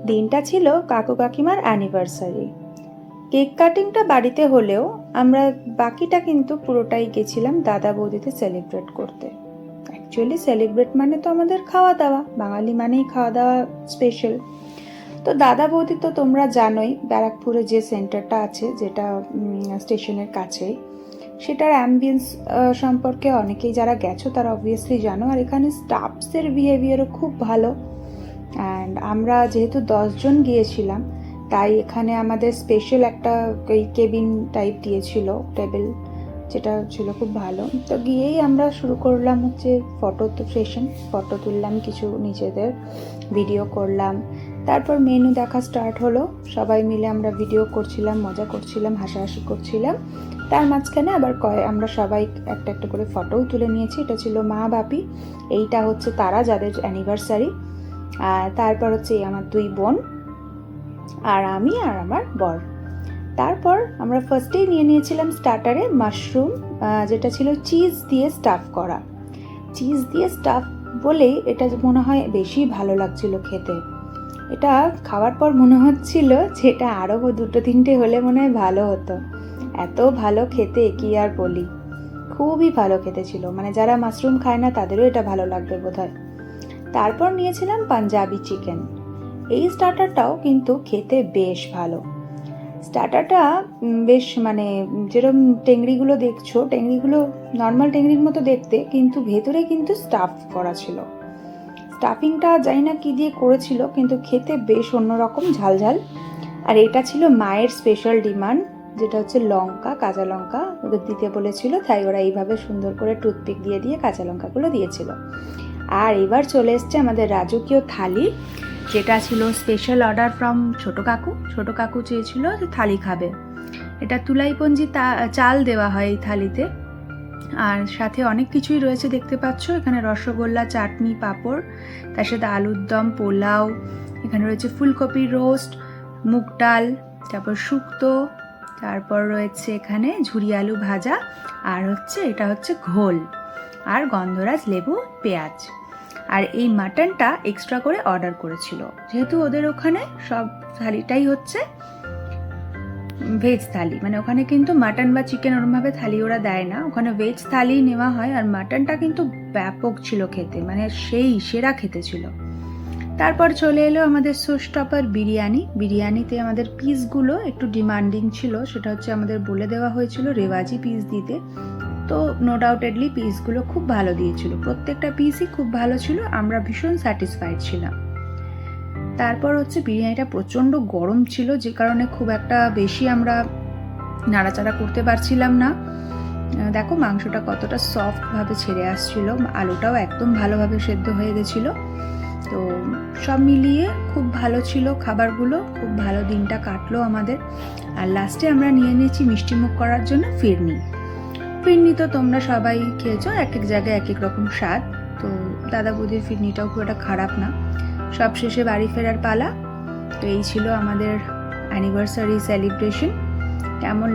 দিনটা ছিল কাকু কাকিমার অ্যানিভার্সারি। কেক কাটিংটা বাড়িতে হলেও আমরা বাকিটা কিন্তু পুরোটাই গেছিলাম দাদা বৌদিতে সেলিব্রেট করতে। অ্যাকচুয়ালি সেলিব্রেট মানে তো আমাদের খাওয়া দাওয়া, বাঙালি মানেই খাওয়া দাওয়া স্পেশাল। তো দাদা বৌদি তো তোমরা জানোই, ব্যারাকপুরে যে সেন্টারটা আছে, যেটা স্টেশনের কাছেই, সেটার অ্যাম্বিয়েন্স সম্পর্কে অনেকেই যারা গেছো তারা অবভিয়াসলি জানো। আর এখানে স্টাফসের বিহেভিয়ারও খুব ভালো। অ্যান্ড আমরা যেহেতু 10 জন গিয়েছিলাম, তাই এখানে আমাদের স্পেশাল একটা ওই কেবিন টাইপ দিয়েছিল, টেবিল, যেটা ছিল খুব ভালো। তো গিয়েই আমরা শুরু করলাম হচ্ছে ফটো সেশন, ফটো তুললাম কিছু নিজেদের, ভিডিও করলাম। তারপর মেনু দেখা স্টার্ট হলো, সবাই মিলে আমরা ভিডিও করছিলাম, মজা করছিলাম, হাসাহাসি করছিলাম। তার মাঝখানে আবার আমরা সবাই একটা একটা করে ফটোও তুলে নিয়েছি। এটা ছিল মা বাপি, এইটা হচ্ছে তারা যাদের অ্যানিভার্সারি। আর তারপর হচ্ছে আমার 2 বোন, আর আমি আর আমার বর। তারপর আমরা ফার্স্টেই নিয়েছিলাম স্টার্টারে মাশরুম, যেটা ছিল চিজ দিয়ে স্টাফ করা। চিজ দিয়ে স্টাফ বলেই এটা মনে হয় বেশি ভালো লাগছিল খেতে। এটা খাওয়ার পর মনে হচ্ছিল যে এটা আরও 2-3টে হলে মনে হয় ভালো হতো। এত ভালো খেতে কি আর বলি, খুবই ভালো খেতে ছিল। মানে যারা মাশরুম খায় না তাদেরও এটা ভালো লাগবে বোধহয়। তারপর নিয়েছিলাম পাঞ্জাবি চিকেন। এই স্টার্টারটাও কিন্তু খেতে বেশ ভালো। স্টার্টারটা বেশ মানে যেরকম টেংরিগুলো দেখছো, টেংরিগুলো নর্মাল টেংরির মতো দেখতে, কিন্তু ভেতরে কিন্তু স্টাফ করা ছিল। স্টাফিংটা জানি না কি দিয়ে করেছিল, কিন্তু খেতে বেশ অন্যরকম ঝালঝাল। আর এটা ছিল মায়ের স্পেশাল ডিমান্ড, যেটা হচ্ছে লঙ্কা, কাঁচা লঙ্কা ওদের দিতে বলেছিল, তাই ওরা এইভাবে সুন্দর করে টুথপিক দিয়ে দিয়ে কাঁচা লঙ্কাগুলো দিয়েছিল। আর এবার চলে এসছে আমাদের রাজকীয় থালি, যেটা ছিল স্পেশাল অর্ডার ফ্রম ছোটো কাকু। ছোটো কাকু চেয়েছিল যে থালি খাবে। এটা তুলাইপঞ্জি চাল দেওয়া হয় এই থালিতে। আর সাথে অনেক কিছুই রয়েছে দেখতে পাচ্ছ, এখানে রসগোল্লা, চাটনি, পাঁপড়, তার সাথে আলুর দম, পোলাও, এখানে রয়েছে ফুলকপির রোস্ট, মুগ ডাল, তারপর শুক্তো, তারপর রয়েছে এখানে ঝুরি আলু ভাজা, আর এটা হচ্ছে ঘোল, আর গন্ধরাজ লেবু, পেঁয়াজ। আর এই মাটনটা এক্সট্রা করে অর্ডার করেছিল, যেহেতু ওদের ওখানে সব থালিটাই হচ্ছে ভেজ থালি। মানে ওখানে কিন্তু মাটন বা চিকেন ওরমভাবে থালি ওরা দেয় না, ওখানে ভেজ থালি নেওয়া হয়। আর মাটনটা কিন্তু ব্যাপক ছিল খেতে, মানে সেই সেরা খেতে ছিল। তারপর চলে এলো আমাদের শোস্টপার বিরিয়ানি। বিরিয়ানিতে আমাদের পিসগুলো একটু ডিমান্ডিং ছিল, সেটা হচ্ছে আমাদের বলে দেওয়া হয়েছিল রেওয়াজি পিস দিতে। তো নো ডাউটেডলি পিসগুলো খুব ভালো দিয়েছিল, প্রত্যেকটা পিসই খুব ভালো ছিল, আমরা ভীষণ স্যাটিসফাইড ছিলাম। তারপর হচ্ছে বিরিয়ানিটা প্রচণ্ড গরম ছিল, যে কারণে খুব একটা বেশি আমরা নাড়াচাড়া করতে পারছিলাম না। দেখো মাংসটা কতটা সফটভাবে ছেড়ে আসছিল, আলুটাও একদম ভালোভাবে সেদ্ধ হয়ে গেছিলো। তো সব মিলিয়ে খুব ভালো ছিল খাবারগুলো, খুব ভালো দিনটা কাটলো আমাদের। আর লাস্টে আমরা নিয়ে নিয়েছি মিষ্টিমুখ করার জন্য ফিরনি। ফিরনি তো তোমরা সবাই খেয়েছো, এক এক জায়গায় এক এক রকম স্বাদ। তো দাদা বৌদির ফিরনিটাও খুব একটা খারাপ না। সব শেষে বাড়ি ফেরার পালা। তো এই ছিল আমাদের অ্যানিভার্সারি সেলিব্রেশন। কেমন